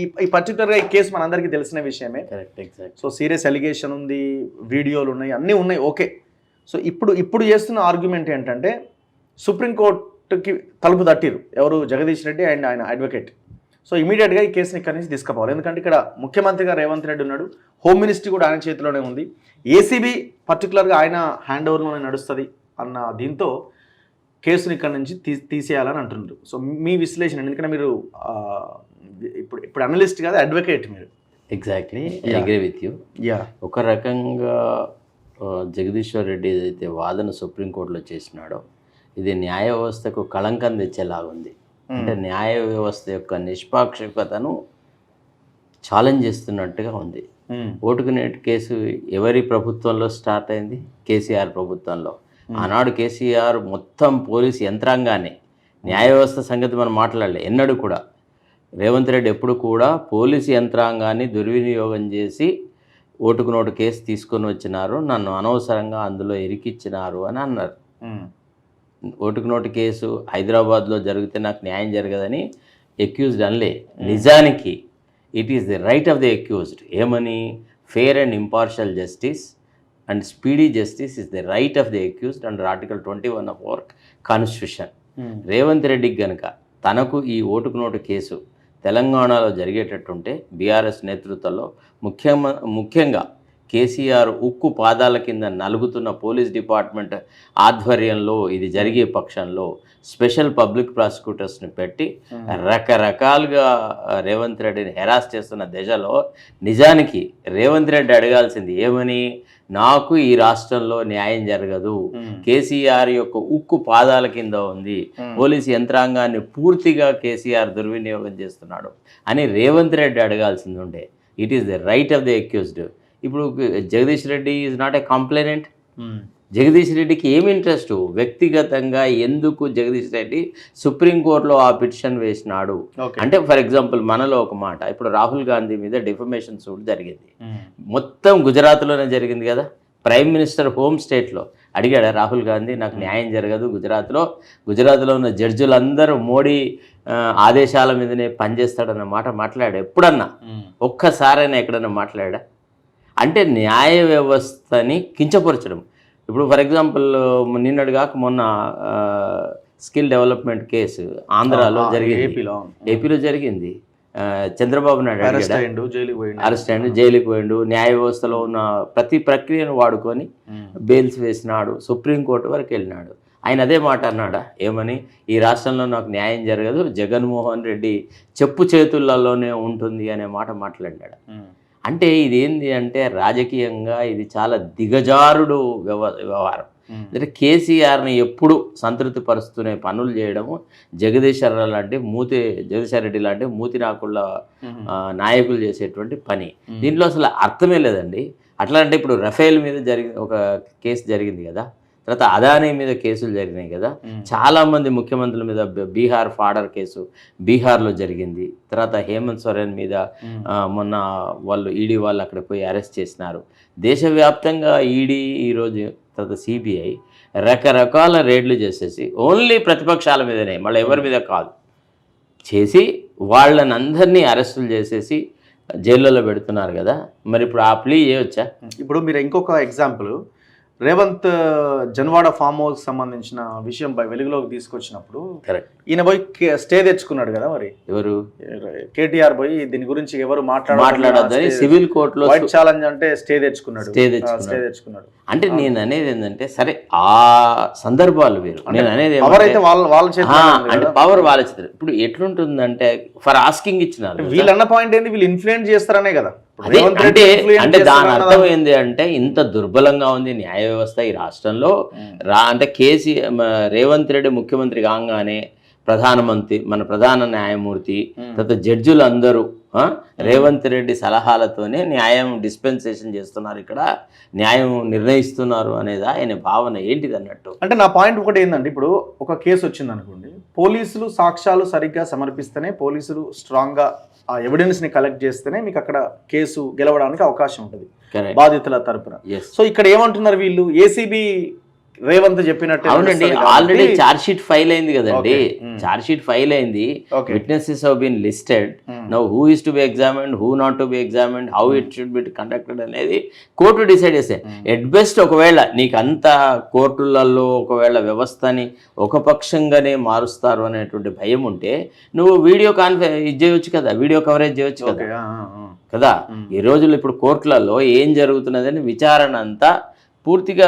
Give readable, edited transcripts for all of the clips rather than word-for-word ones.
ఈ పర్టికులర్గా ఈ కేసు మనందరికీ తెలిసిన విషయమే. Correct, exact. So serious allegation ఉంది, వీడియోలు ఉన్నాయి, అన్నీ ఉన్నాయి, ఓకే. సో ఇప్పుడు చేస్తున్న ఆర్గ్యుమెంట్ ఏంటంటే సుప్రీంకోర్టుకి తలుపు తట్టిరు ఎవరు, జగదీష్ రెడ్డి అండ్ ఆయన అడ్వకేట్. సో ఇమీడియట్గా ఈ కేసుని ఇక్కడి నుంచి తీసుకుపోవాలి. ఎందుకంటే ఇక్కడ ముఖ్యమంత్రిగా రేవంత్ రెడ్డి ఉన్నాడు, హోమ్ మినిస్ట్రీ కూడా ఆయన చేతిలోనే ఉంది, ఏసీబీ పర్టికులర్గా ఆయన హ్యాండ్ ఓవర్లోనే నడుస్తుంది అన్న దీంతో కేసుని ఇక్కడ నుంచి తీసేయాలని అంటున్నారు. సో మీ విశ్లేషణ, ఎందుకంటే మీరు ఇప్పుడు అనలిస్ట్ కాదు, అడ్వకేట్ మీరు. Exactly, I agree with you. ఒక రకంగా జగదీశ్వర్ రెడ్డి ఏదైతే వాదన సుప్రీంకోర్టులో చేసినాడో ఇది న్యాయ వ్యవస్థకు కళంకం తెచ్చేలాగుంది. అంటే న్యాయ వ్యవస్థ యొక్క నిష్పాక్షికతను ఛాలెంజ్ చేస్తున్నట్టుగా ఉంది. ఓటుకు నేటి కేసు ఎవరి ప్రభుత్వంలో స్టార్ట్ అయింది? కేసీఆర్ ప్రభుత్వంలో. ఆనాడు కేసీఆర్ మొత్తం పోలీసు యంత్రాంగాన్ని, న్యాయ వ్యవస్థ సంగతి మనం మాట్లాడలే ఎన్నడూ కూడా. రేవంత్ రెడ్డి ఎప్పుడు కూడా పోలీసు యంత్రాంగాన్ని దుర్వినియోగం చేసి ఓటుకు నోటు కేసు తీసుకొని వచ్చినారు, నన్ను అనవసరంగా అందులో ఇరికిచ్చినారు అని అన్నారు. ఓటుకు నోటు కేసు హైదరాబాద్లో జరిగితే నాకు న్యాయం జరగదని ఎక్యూజ్డ్ అనలే. నిజానికి it is the right of the accused. ఏమని? Fair and impartial justice and speedy justice is the right of the accused under article 21 of our constitution. Revanth రెడ్డికి గనుక తనకు ఈ ఓటుకు నోటు కేసు తెలంగాణలో జరిగేటట్టుంటే బీఆర్ఎస్ నేతృత్వంలో ముఖ్యంగా కేసీఆర్ ఉక్కు పాదాల కింద నలుగుతున్న పోలీస్ డిపార్ట్మెంట్ ఆధ్వర్యంలో ఇది జరిగే పక్షంలో స్పెషల్ పబ్లిక్ ప్రాసిక్యూటర్స్ని పెట్టి రకరకాలుగా రేవంత్ రెడ్డిని హెరాస్ చేస్తున్న దశలో నిజానికి రేవంత్ రెడ్డి అడగాల్సింది ఏమని? నాకు ఈ రాష్ట్రంలో న్యాయం జరగదు, కేసీఆర్ యొక్క ఉక్కు పాదాల కింద ఉంది, పోలీసు యంత్రాంగాన్ని పూర్తిగా కేసీఆర్ దుర్వినియోగం చేస్తున్నాడు అని రేవంత్ రెడ్డి అడగాల్సింది ఉండే. It is the right of the accused. ఇప్పుడు Jagadish Reddy is not a complainant. Jagadish రెడ్డికి ఏమి ఇంట్రెస్ట్? వ్యక్తిగతంగా ఎందుకు జగదీష్ రెడ్డి సుప్రీంకోర్టులో ఆ పిటిషన్ వేసినాడు అంటే, ఫర్ ఎగ్జాంపుల్ మనలో ఒక మాట, ఇప్పుడు రాహుల్ గాంధీ మీద డిఫమేషన్ సూట్ జరిగింది, మొత్తం గుజరాత్లోనే జరిగింది కదా. ప్రైమ్ మినిస్టర్ హోమ్ స్టేట్లో అడిగాడా రాహుల్ గాంధీ నాకు న్యాయం జరగదు గుజరాత్లో ఉన్న జడ్జిలందరూ మోడీ ఆదేశాల మీదనే పనిచేస్తాడన్న మాట మాట్లాడా ఎప్పుడన్నా? ఒక్కసారైనా ఎక్కడన్నా మాట్లాడా? అంటే న్యాయ వ్యవస్థని కించపరచడం. ఇప్పుడు ఫర్ ఎగ్జాంపుల్ నిన్నటి కాక మొన్న స్కిల్ డెవలప్మెంట్ కేసు ఆంధ్రాలో జరిగింది, ఏపీలో జరిగింది. చంద్రబాబు నాయుడు అరెస్ట్ అయ్యిండు, జైలుకి పోయిండు, న్యాయ వ్యవస్థలో ఉన్న ప్రతి ప్రక్రియను వాడుకొని బెయిల్స్ వేసినాడు, సుప్రీంకోర్టు వరకు వెళ్ళినాడు. ఆయన అదే మాట అన్నాడా? ఏమని? ఈ రాష్ట్రంలో నాకు న్యాయం జరగదు, జగన్మోహన్ రెడ్డి చెప్పు చేతులలోనే ఉంటుంది అనే మాట మాట్లాడాడు. అంటే ఇది ఏంది అంటే రాజకీయంగా ఇది చాలా దిగజారుడు వ్యవహారం. అంటే కేసీఆర్ని ఎప్పుడు సంతృప్తి పరుస్తూనే పనులు చేయడము జగదీశ్వర్ రెడ్డి లాంటి మూతి నాకుళ్ళ నాయకులు చేసేటువంటి పని. దీంట్లో అసలు అర్థమే లేదండి. అట్లా అంటే ఇప్పుడు రఫేల్ మీద ఒక కేసు జరిగింది కదా, తర్వాత అదానీ మీద కేసులు జరిగినాయి కదా, చాలామంది ముఖ్యమంత్రుల మీద బీహార్ ఫాడర్ కేసు బీహార్లో జరిగింది. తర్వాత హేమంత్ సోరెన్ మీద మొన్న ఈడీ వాళ్ళు అక్కడ పోయి అరెస్ట్ చేసినారు. దేశవ్యాప్తంగా ఈడీ ఈరోజు తర్వాత సిబిఐ రకరకాల రేడ్లు చేసేసి ఓన్లీ ప్రతిపక్షాల మీదనే, మళ్ళీ ఎవరి మీద కాదు, చేసి వాళ్ళని అందరినీ అరెస్టులు చేసేసి జైళ్ళలో పెడుతున్నారు కదా. మరి ఇప్పుడు ఆ ప్లీ చేయవచ్చా? ఇప్పుడు మీరు ఇంకొక example, Revanth Janwada farm house సంబంధించిన విషయం వెలుగులోకి తీసుకొచ్చినప్పుడు ఈయన పోయి స్టే తెచ్చుకున్నాడు కదా. మరి ఎవరు? కేటీఆర్ పోయి దీని గురించి ఎవరు మాట్లాడొద్దని సివిల్ కోర్టులో వైట్ ఛాలెంజ్ అంటే స్టే తెచ్చుకున్నాడు. అంటే నేను అనేది ఏంటంటే, సరే ఆ సందర్భాలు వేరు, నేను అనేది అంటే పవర్ వాళ్ళ చేస్తారు. ఇప్పుడు ఎట్లుంటుందంటే ఫర్ ఆస్కింగ్ ఇచ్చినారు, వీళ్ళన్న పాయింట్ ఏంది, వీళ్ళు ఇన్ఫ్లుయెన్స్ చేస్తారనే కదా. అంటే దాని అర్థం ఏంది అంటే ఇంత దుర్బలంగా ఉంది న్యాయ వ్యవస్థ ఈ రాష్ట్రంలో. అంటే రేవంత్ రెడ్డి ముఖ్యమంత్రి కాగానే ప్రధానమంత్రి, మన ప్రధాన న్యాయమూర్తి, తర్వాత జడ్జిలు అందరూ రేవంత్ రెడ్డి సలహాలతోనే న్యాయం డిస్పెన్సేషన్ చేస్తున్నారు, ఇక్కడ న్యాయం నిర్ణయిస్తున్నారు అనేది ఆయన భావన ఏంటిది అన్నట్టు. అంటే నా పాయింట్ ఒకటి ఏంటంటే, ఇప్పుడు ఒక కేసు వచ్చింది అనుకోండి, పోలీసులు సాక్ష్యాలు సరిగ్గా సమర్పిస్తేనే, పోలీసులు స్ట్రాంగ్గా ఆ ఎవిడెన్స్ని కలెక్ట్ చేస్తేనే మీకు అక్కడ కేసు గెలవడానికి అవకాశం ఉంటుంది బాధితుల తరపున. సో ఇక్కడ ఏమంటున్నారు వీళ్ళు, ఏసీబీ రేవంత్ చెప్పినట్టు. అవునండి, ఆల్రెడీ చార్జ్ షీట్ ఫైల్ అయింది కదండి, చార్జ్ షీట్ ఫైల్ అయింది, witnesses have been listed, now who is to be examined, who not to be examined, how it should be conducted అనేది కోర్టు డిసైడ్ చేస్తే. ఎట్ బెస్ట్ ఒకవేళ నీకు అంత కోర్టులలో ఒకవేళ వ్యవస్థని ఒక పక్షంగానే మారుస్తారు అనేటువంటి భయం ఉంటే నువ్వు వీడియో ఇది చేయొచ్చు కదా, వీడియో కవరేజ్ చేయొచ్చు కదా. ఈ రోజుల్లో ఇప్పుడు కోర్టులలో ఏం జరుగుతున్నదని విచారణ అంతా పూర్తిగా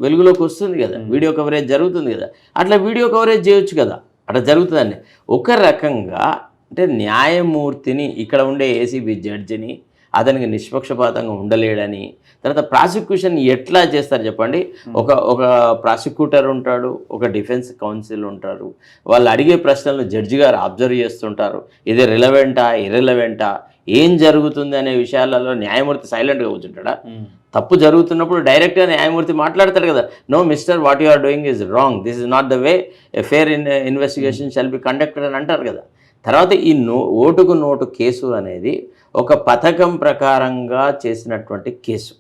వెలుగులోకి వస్తుంది కదా, వీడియో కవరేజ్ జరుగుతుంది కదా, అట్లా వీడియో కవరేజ్ చేయొచ్చు కదా, అట్లా జరుగుతుందండి. ఒక రకంగా అంటే న్యాయమూర్తిని ఇక్కడ ఉండే ఏసీబీ జడ్జిని అతనికి నిష్పక్షపాతంగా ఉండలేడని, తర్వాత ప్రాసిక్యూషన్ ఎట్లా చేస్తారు చెప్పండి. ఒక ప్రాసిక్యూటర్ ఉంటాడు, ఒక డిఫెన్స్ కౌన్సిల్ ఉంటారు, వాళ్ళు అడిగే ప్రశ్నలను జడ్జి గారు అబ్జర్వ్ చేస్తుంటారు, ఇది రిలవెంటా ఇర్రిలవెంటా, ఏం జరుగుతుంది అనే విషయాలలో న్యాయమూర్తి సైలెంట్గా కూర్చుంటాడా? తప్పు జరుగుతున్నప్పుడు డైరెక్ట్గా న్యాయమూర్తి మాట్లాడతాడు కదా, no mister what you are doing is wrong, this is not the way a fair investigation shall be conducted అని అంటారు కదా. తర్వాత ఈ ఓటుకు నోటు కేసు అనేది ఒక పథకం ప్రకారంగా చేసినటువంటి కేసు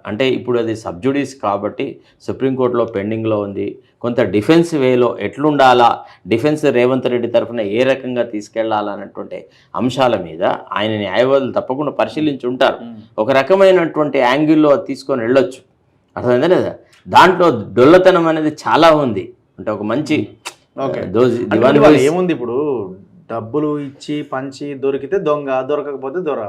అంటే ఇప్పుడు అది సబ్జుడీస్ కాబట్టి సుప్రీంకోర్టులో పెండింగ్లో ఉంది. కొంత డిఫెన్స్ వేలో ఎట్లుండాలా, డిఫెన్స్ రేవంత్ రెడ్డి తరఫున ఏ రకంగా తీసుకెళ్లాలన్నటువంటి అంశాల మీద ఆయన న్యాయవాదులు తప్పకుండా పరిశీలించి ఉంటారు. ఒక రకమైనటువంటి యాంగిల్లో అది తీసుకొని వెళ్ళొచ్చు, అర్థమైందా లేదా? దాంట్లో డొల్లతనం అనేది చాలా ఉంది. అంటే ఒక మంచి ఏముంది, ఇప్పుడు డబ్బులు ఇచ్చి పంచి దొరికితే దొంగ, దొరకకపోతే దొర.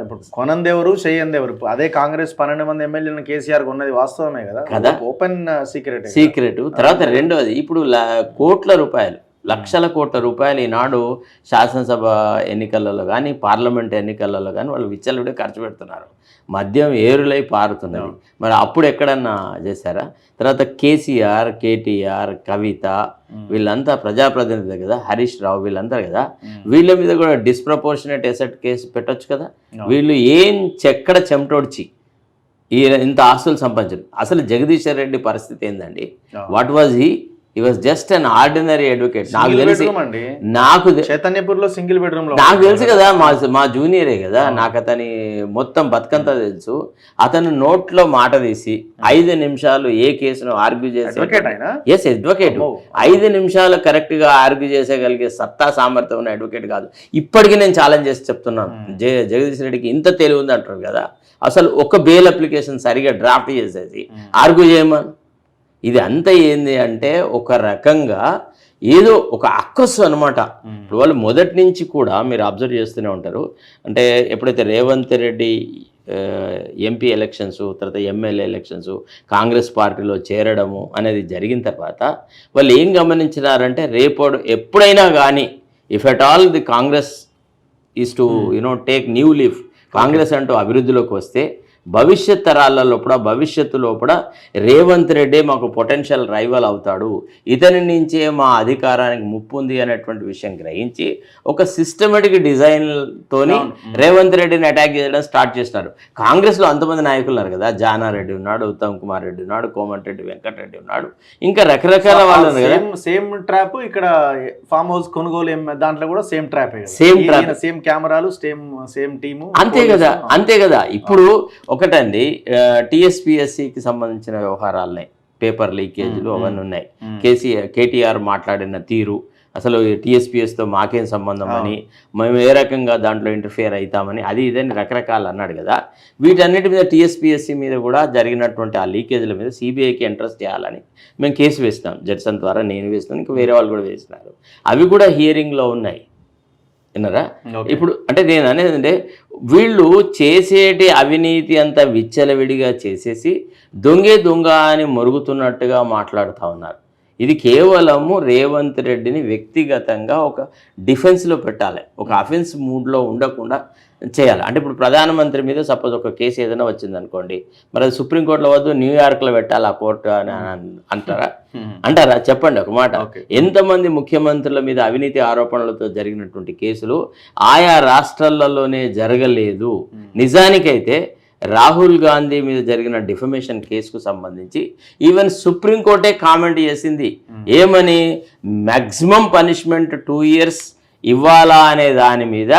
ఇప్పుడు కొనందెవరు చెయ్యందెవరు? అదే కాంగ్రెస్ 12 మంది ఎమ్మెల్యేలను కేసీఆర్ ఉన్నది వాస్తవమే కదా, ఓపెన్ సీక్రెట్. తర్వాత రెండోది, ఇప్పుడు కోట్ల రూపాయలు, లక్షల కోట్ల రూపాయలు ఈనాడు శాసనసభ ఎన్నికలలో కానీ పార్లమెంట్ ఎన్నికలలో కానీ వాళ్ళు విచ్చలవిడే ఖర్చు పెడుతున్నారు. మద్యం ఏరులై పారుతున్నది. మరి అప్పుడు ఎక్కడన్నా చేశారా? తర్వాత కేసీఆర్, కేటీఆర్, కవిత వీళ్ళంతా ప్రజాప్రతినిధులు కదా, హరీష్ రావు వీళ్ళంతా కదా, వీళ్ళ మీద కూడా డిస్ప్రపోర్షనేట్ ఎసెట్ కేసు పెట్టొచ్చు కదా. వీళ్ళు ఎక్కడ చెమటోడ్చి ఇంత ఆస్తులు సంపాదించారు. అసలు జగదీశ్వర్ రెడ్డి పరిస్థితి ఏందండి? What was he was just an ordinary advocate. నాకు చైతన్యపూర్లో సింగిల్ బెడ్రూమ్ నాకు తెలుసు కదా, మా జూనియరే కదా, నాకు అతని మొత్తం బతుకంతా తెలుసు. అతను నోట్లో మాట తీసి 5 నిమిషాలు ఏ కేసును ఆర్గ్యూ చేసి, ఎస్ అడ్వకేట్, 5 నిమిషాలు కరెక్ట్గా ఆర్గ్యూ చేసేగలిగే సత్తా సామర్థ్యం ఉన్న అడ్వకేట్ కాదు. ఇప్పటికీ నేను ఛాలెంజ్ చేసి చెప్తున్నాను, జగదీష్ రెడ్డికి ఇంత తెలివి ఉంది అంటారు కదా, అసలు ఒక బెయిల్ అప్లికేషన్ సరిగా డ్రాఫ్ట్ చేసేసి ఆర్గ్యూ చేయమని. ఇది అంతా ఏంది అంటే ఒక రకంగా ఏదో ఒక అక్కసు అనమాట. ఇప్పుడు వాళ్ళు మొదటి నుంచి కూడా మీరు అబ్జర్వ్ చేస్తూనే ఉంటారు. అంటే ఎప్పుడైతే రేవంత్ రెడ్డి ఎంపీ ఎలక్షన్స్, తర్వాత ఎమ్మెల్యే ఎలక్షన్స్, కాంగ్రెస్ పార్టీలో చేరడము అనేది జరిగిన తర్వాత వాళ్ళు ఏం గమనించినారంటే, ఎప్పుడైనా కానీ if at all the Congress is to take new leaf, Congress అంటూ అభివృద్ధిలోకి వస్తే భవిష్యత్ తరాల భవిష్యత్తు లోపల రేవంత్ రెడ్డి మాకు పొటెన్షియల్ రైవల్ అవుతాడు, ఇతని నుంచే మా అధికారానికి ముప్పు ఉంది అనేటువంటి విషయం గ్రహించి ఒక సిస్టమేటిక్ డిజైన్తోని రేవంత్ రెడ్డిని అటాక్ చేయడం స్టార్ట్ చేస్తున్నారు. కాంగ్రెస్లో అంతమంది నాయకులు ఉన్నారు కదా, జానారెడ్డి ఉన్నాడు, ఉత్తమ్ కుమార్ రెడ్డి ఉన్నాడు, కోమటిరెడ్డి వెంకటరెడ్డి ఉన్నాడు, ఇంకా రకరకాల వాళ్ళు ఉన్నారు కదా. సేమ్ ట్రాప్ ఇక్కడ ఫామ్ హౌస్ కొనుగోలు దాంట్లో కూడా సేమ్ ట్రాప్, సేమ్ కెమెరాలు, సేమ్ టీము, అంతే కదా. ఇప్పుడు ఒకటండి, టీఎస్పీఎస్సికి సంబంధించిన వ్యవహారాలున్నాయి, పేపర్ లీకేజీలు అవన్నీ ఉన్నాయి. కేటీఆర్ మాట్లాడిన తీరు, అసలు టీఎస్పీఎస్తో మాకేం సంబంధం అని, మేము ఏ రకంగా దాంట్లో ఇంటర్ఫియర్ అవుతామని, అది ఇదని రకరకాలు అన్నాడు కదా. వీటన్నిటి మీద టీఎస్పీఎస్సి మీద కూడా జరిగినటువంటి ఆ లీకేజీల మీద సిబిఐకి ఇంట్రెస్ట్ చేయాలని మేము కేసు వేసినాం, జడ్సన్ ద్వారా నేను వేసినాను, ఇంకా వేరే వాళ్ళు కూడా వేసినారు. అవి కూడా హియరింగ్లో ఉన్నాయి, విన్నారా? ఇప్పుడు అంటే నేను అనేది అంటే వీళ్ళు చేసేటి అవినీతి అంతా విచ్చలవిడిగా చేసేసి దొంగ అని మొరుగుతున్నట్టుగా మాట్లాడుతూ ఉన్నారు. ఇది కేవలము రేవంత్ రెడ్డిని వ్యక్తిగతంగా ఒక డిఫెన్స్లో పెట్టాలి, ఒక అఫెన్స్ మూడ్లో ఉండకుండా చేయాలి. అంటే ఇప్పుడు ప్రధానమంత్రి మీద సపోజ్ ఒక కేసు ఏదైనా వచ్చిందనుకోండి, మరి అది సుప్రీంకోర్టులో వద్దు న్యూయార్క్లో పెట్టాలి ఆ కోర్టు అని అంటారా? చెప్పండి ఒక మాట. ఎంతమంది ముఖ్యమంత్రుల మీద అవినీతి ఆరోపణలతో జరిగినటువంటి కేసులు ఆయా రాష్ట్రాలలోనే జరగలేదు. నిజానికైతే రాహుల్ గాంధీ మీద జరిగిన డిఫమేషన్ కేసుకు సంబంధించి ఈవెన్ సుప్రీంకోర్టే కామెంట్ చేసింది, ఏమని? మ్యాక్సిమం పనిష్మెంట్ 2 years ఇవ్వాలా అనే దాని మీద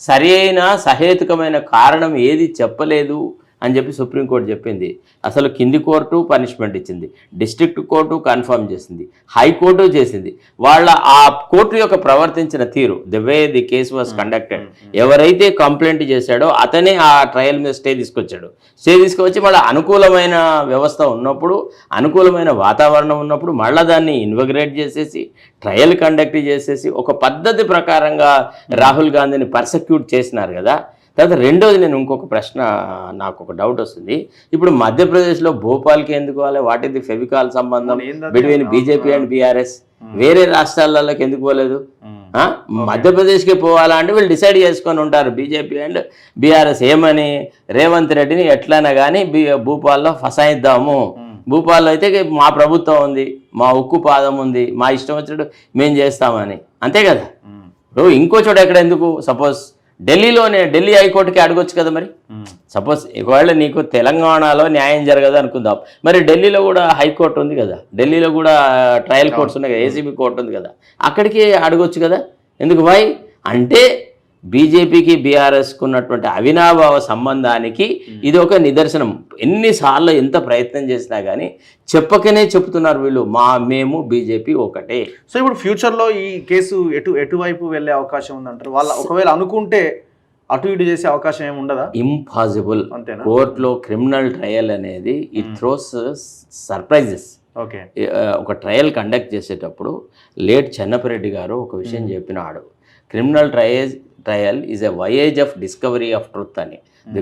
సరైన సహేతుకమైన కారణం ఏది చెప్పలేదు అని చెప్పి సుప్రీంకోర్టు చెప్పింది. అసలు కింది కోర్టు పనిష్మెంట్ ఇచ్చింది, డిస్ట్రిక్ట్ కోర్టు కన్ఫర్మ్ చేసింది, హైకోర్టు చేసింది. వాళ్ళ ఆ కోర్టు యొక్క ప్రవర్తించిన తీరు, the way the case was conducted, ఎవరైతే కంప్లైంట్ చేశాడో అతనే ఆ ట్రయల్ మీద స్టే తీసుకొచ్చాడు. స్టే తీసుకొచ్చి మళ్ళీ అనుకూలమైన వ్యవస్థ ఉన్నప్పుడు, అనుకూలమైన వాతావరణం ఉన్నప్పుడు మళ్ళీ దాన్ని ఇన్వగ్రేట్ చేసేసి ట్రయల్ కండక్ట్ చేసేసి ఒక పద్ధతి ప్రకారంగా రాహుల్ గాంధీని పర్సెక్యూట్ చేసినారు కదా. తర్వాత రెండోది, నేను ఇంకొక ప్రశ్న, నాకు ఒక డౌట్ వస్తుంది. ఇప్పుడు మధ్యప్రదేశ్లో భోపాల్కి ఎందుకు పోవాలి? వాట్ ఈస్ ది ఫెవికాల్ సంబంధం బిట్వీన్ బీజేపీ అండ్ బీఆర్ఎస్? వేరే రాష్ట్రాలలోకి ఎందుకు పోలేదు? మధ్యప్రదేశ్కి పోవాలా అంటే వీళ్ళు డిసైడ్ చేసుకొని ఉంటారు బీజేపీ అండ్ బీఆర్ఎస్, ఏమని రేవంత్ రెడ్డిని ఎట్లయినా కానీ భూపాల్లో ఫసాయిద్దాము, భూపాల్లో అయితే మా ప్రభుత్వం ఉంది, మా ఉక్కు పాదం ఉంది, మా ఇష్టం వచ్చినట్టు మేము చేస్తామని, అంతే కదా. ఇప్పుడు ఇంకో చోట ఎక్కడ ఎందుకు? సపోజ్ ఢిల్లీలోనే, ఢిల్లీ హైకోర్టుకి అడగొచ్చు కదా. మరి సపోజ్ ఒకవేళ నీకు తెలంగాణలో న్యాయం జరగదు అనుకుందాం, మరి ఢిల్లీలో కూడా హైకోర్టు ఉంది కదా, ఢిల్లీలో కూడా ట్రయల్ కోర్ట్స్ ఉన్నాయి కదా, ఏసీబీ కోర్టు ఉంది కదా, అక్కడికి అడగొచ్చు కదా. ఎందుకు? వై అంటే బీజేపీకి బీఆర్ఎస్కు ఉన్నటువంటి అవినాభావ సంబంధానికి ఇది ఒక నిదర్శనం. ఎన్నిసార్లు ఎంత ప్రయత్నం చేసినా కానీ చెప్పకనే చెప్తున్నారు వీళ్ళు, మేము బీజేపీ ఒకటే. సో ఇప్పుడు ఫ్యూచర్లో ఈ కేసు ఎటువైపు వెళ్ళే అవకాశం ఉందంటారు? వాళ్ళ ఒకవేళ అనుకుంటే అటు ఇటు చేసే అవకాశం ఏమి ఉండదా? ఇంపాసిబుల్. అంతేనా? కోర్టులో క్రిమినల్ ట్రయల్ అనేది ఇట్ థ్రోస్ సర్ప్రైజెస్. ఓకే. ఒక ట్రయల్ కండక్ట్ చేసేటప్పుడు లేట్ చెన్నపరెడ్డి గారు ఒక విషయం చెప్పినాడు, criminal trial is a voyage of discovery of truth అని.